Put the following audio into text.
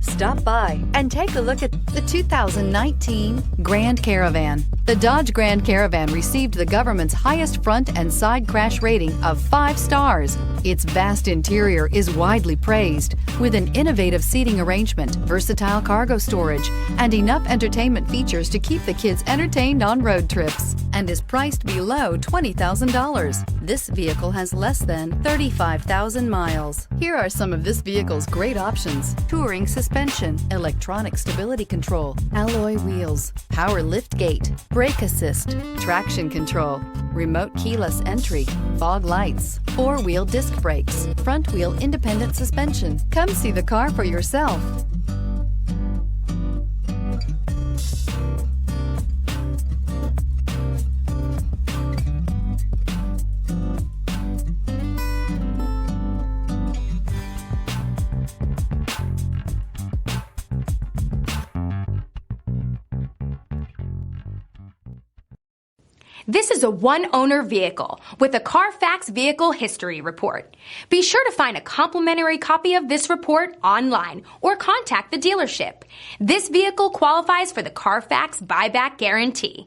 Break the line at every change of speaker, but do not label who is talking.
Stop by and take a look at the 2019 Grand Caravan. The Dodge Grand Caravan received the government's highest front and side crash rating of 5 stars. Its vast interior is widely praised, with an innovative seating arrangement, versatile cargo storage, and enough entertainment features to keep the kids entertained on road trips, and is priced below $20,000. This vehicle has less than 35,000 miles. Here are some of this vehicle's great options: touring suspension, electronic stability control, alloy wheels, power lift gate, brake assist, traction control, remote keyless entry, fog lights, 4-wheel disc brakes, front wheel independent suspension. Come see the car for yourself.
This is a one-owner vehicle with a Carfax Vehicle History Report. Be sure to find a complimentary copy of this report online or contact the dealership. This vehicle qualifies for the Carfax Buyback Guarantee.